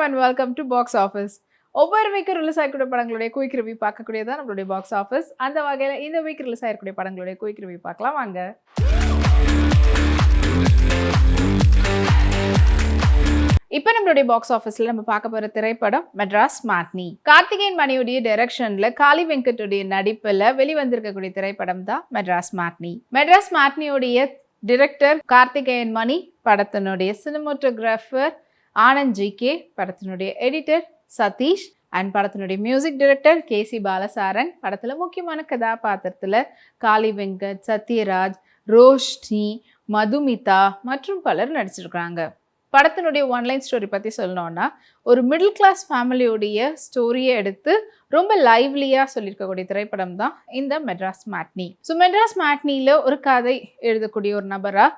and welcome to Box Office. ஒவ்வொரு week release ஆகக்கூடிய படங்களுடைய quick review பார்க்கக்கூடியதான் நம்மளுடைய பாக்ஸ் ஆஃபீஸ். அந்த வகையில் இந்த வீக் ரிலீஸ் ஆகக்கூடிய படங்களுடைய குயிக் ரிவ்யூ பார்க்கலாம் வாங்க. இப்போ நம்மளுடைய பாக்ஸ் ஆஃபீஸில் நம்ம பார்க்க போகிற திரைப்படம் மெட்ராஸ் மேட்னி. கார்த்திகேயன் மணியுடைய டைரக்ஷனில் காளி வெங்கட்டுடைய நடிப்பில் வெளிவந்திருக்கக்கூடிய திரைப்படம் தான் மெட்ராஸ் மேட்னி. மெட்ராஸ் மேட்னியோடைய டிரெக்டர் கார்த்திகேயன் மணி, படத்தினுடைய சினிமோட்டோகிராஃபர் ஆனந்த் ஜி.கே, படத்தினுடைய எடிட்டர் சதீஷ் அண்ட் படத்தினுடைய மியூசிக் டைரக்டர் கே.சி. பாலசாரன். படத்தில் முக்கியமான கதாபாத்திரத்தில் காளி வெங்கட், சத்யராஜ், ரோஷ்னி, மதுமிதா மற்றும் பலர் நடிச்சிருக்கிறாங்க. படத்தினுடைய ஒன்லைன் ஸ்டோரி பற்றி சொல்லணும்னா, ஒரு மிடில் கிளாஸ் ஃபேமிலியோடைய ஸ்டோரியை எடுத்து ரொம்ப லைவ்லியாக சொல்லியிருக்கக்கூடிய திரைப்படம் தான் இந்த மெட்ராஸ் மேட்னி. ஸோ மெட்ராஸ் மேட்னியில் ஒரு கதை எழுதக்கூடிய ஒரு நபராக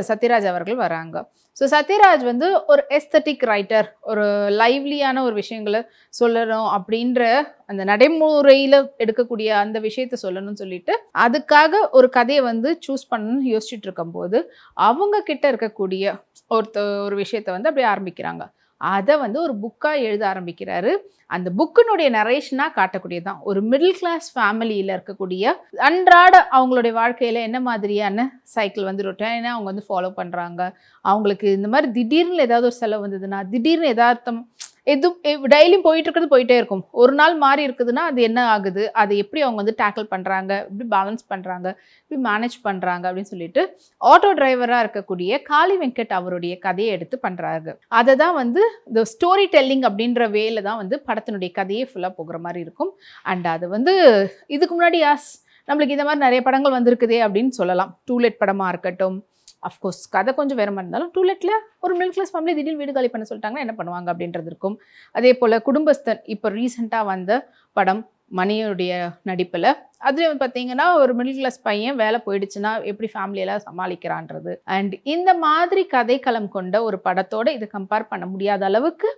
சத்யராஜ் அவர்கள் வராங்க. ஸோ சத்யராஜ் வந்து ஒரு எஸ்தட்டிக் ரைட்டர், ஒரு லைவ்லியான ஒரு விஷயங்களை சொல்லணும் அப்படின்ற அந்த நடைமுறையில் எடுக்கக்கூடிய அந்த விஷயத்த சொல்லணும்னு சொல்லிட்டு அதுக்காக ஒரு கதையை வந்து சூஸ் பண்ணணும்னு யோசிச்சுட்டு இருக்கும்போது அவங்க கிட்ட இருக்கக்கூடிய ஒரு விஷயத்த வந்து அப்படியே ஆரம்பிக்கிறாங்க. அதை வந்து ஒரு புக்காக எழுத ஆரம்பிக்கிறாரு. அந்த புக்கினுடைய நரேஷனாக காட்டக்கூடியதான் ஒரு மிடில் கிளாஸ் ஃபேமிலியில் இருக்கக்கூடிய அன்றாட அவங்களுடைய வாழ்க்கையில் என்ன மாதிரியான சைக்கிள் வந்து ரொட்டீனாக அவங்க வந்து ஃபாலோ பண்ணுறாங்க. அவங்களுக்கு இந்த மாதிரி திடீர்னு ஏதாவது ஒரு செலவு வந்ததுன்னா, திடீர்னு எதார்த்தம் டெய்லியும் போயிட்டே இருக்கும். ஒரு நாள் மாறி இருக்குதுன்னா அது என்ன ஆகுது, அதை எப்படி அவங்க வந்து டேக்கிள் பண்ணுறாங்க, எப்படி பேலன்ஸ் பண்ணுறாங்க, எப்படி மேனேஜ் பண்ணுறாங்க அப்படின்னு சொல்லிட்டு ஆட்டோ டிரைவராக இருக்கக்கூடிய காளி வெங்கட் அவருடைய கதையை எடுத்து பண்ணுறாங்க. அதை தான் வந்து இந்த ஸ்டோரி டெல்லிங் அப்படின்ற வேலை தான் வந்து படத்தினுடைய கதையே ஃபுல்லாக போகிற மாதிரி இருக்கும். அண்ட் அது வந்து இதுக்கு முன்னாடி நம்மளுக்கு இந்த மாதிரி நிறைய படங்கள் வந்திருக்குதே அப்படின்னு சொல்லலாம். டூலெட் படமாக இருக்கட்டும், அஃப்கோர்ஸ் கதை கொஞ்சம் வேறு மாதிரி இருந்தாலும் டூலெட்டில் ஒரு மிடில் கிளாஸ் ஃபேமிலி திடீர்னு வீடு காலி பண்ண சொல்லிட்டாங்கன்னா என்ன பண்ணுவாங்க அப்படின்றது இருக்கும். அதே போல் குடும்பஸ்தன் இப்போ ரீசெண்டாக வந்த படம் மணியுடைய நடிப்பில், அதுலேயும் வந்து பார்த்தீங்கன்னா ஒரு மிடில் கிளாஸ் பையன் வேலை போயிடுச்சுன்னா எப்படி ஃபேமிலியெல்லாம் சமாளிக்கிறான்றது. அண்ட் இந்த மாதிரி கதைக்களம் கொண்ட ஒரு படத்தோடு இதை கம்பேர் பண்ண முடியாத அளவுக்கு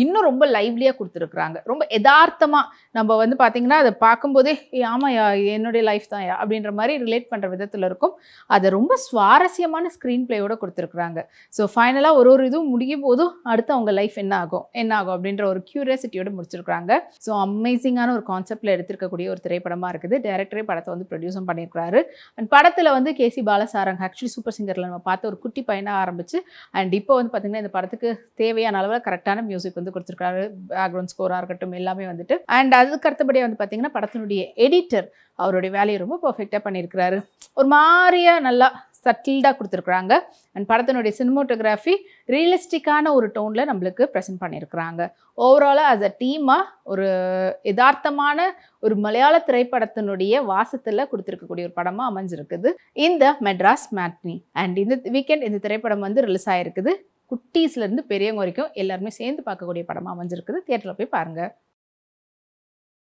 இன்னும் ரொம்ப லைவ்லியாக கொடுத்துருக்குறாங்க. ரொம்ப யதார்த்தமாக நம்ம வந்து பார்த்திங்கன்னா அதை பார்க்கும்போதே ஆமாயா என்னுடைய லைஃப் தான் அப்படின்ற மாதிரி ரிலேட் பண்ணுற விதத்தில் இருக்கும். அதை ரொம்ப சுவாரஸ்யமான ஸ்க்ரீன் பிளேயோடு கொடுத்துருக்குறாங்க. ஸோ ஃபைனலாக ஒரு இதுவும் முடியும் போதும் அடுத்து அவங்க லைஃப் என்ன ஆகும் அப்படின்ற ஒரு க்யூரியாசிட்டியோடு முடிச்சிருக்கிறாங்க. ஸோ அமேசிங்கான ஒரு கான்செப்டில் எடுத்திருக்கக்கூடிய ஒரு திரைப்படமாக இருக்குது. டைரக்டரே படத்தை வந்து ப்ரொடியூஸும் பண்ணியிருக்கிறாரு. அண்ட் படத்தில் வந்து கே.சி. பாலசாரன் ஆக்சுவலி சூப்பர் சிங்கரில் நம்ம பார்த்த ஒரு குட்டி பையனாக ஆரம்பிச்சு அண்ட் இப்போ வந்து பார்த்திங்கன்னா இந்த படத்துக்கு தேவையான அளவில் கரெக்டான மியூசிக் வந்து கொடுத்துருக்காரு. பேக்ரவுண்ட் ஸ்கோராக இருக்கட்டும் எல்லாமே வந்துட்டு. அண்ட் அதுக்கு அடுத்தபடியாக வந்து பார்த்திங்கன்னா படத்தினுடைய எடிட்டர் அவருடைய வேலையை ரொம்ப பர்ஃபெக்டாக பண்ணியிருக்கிறாரு. ஒரு மாதிரியாக நல்லா சட்டில்டாக கொடுத்துருக்குறாங்க. அண்ட் படத்தினுடைய சினிமோட்டோகிராஃபி ரியலிஸ்டிக்கான ஒரு டோனில் நம்மளுக்கு ப்ரெசென்ட் பண்ணியிருக்கிறாங்க. ஓவராலாக ஆஸ் அ டீமாக ஒரு யதார்த்தமான ஒரு மலையாள திரைப்படத்தினுடைய வாசத்தில் கொடுத்துருக்கக்கூடிய ஒரு படமாக அமைஞ்சிருக்குது இந்த மெட்ராஸ் மேட்னி. அண்ட் இந்த வீக்கெண்ட் இந்த திரைப்படம் வந்து ரிலீஸ் ஆகிருக்குது. குட்டீஸ்லேருந்து பெரியவங்க வரைக்கும் எல்லாருமே சேர்ந்து பார்க்கக்கூடிய படமாக அமைஞ்சிருக்குது. தியேட்டரில் போய் பாருங்கள்.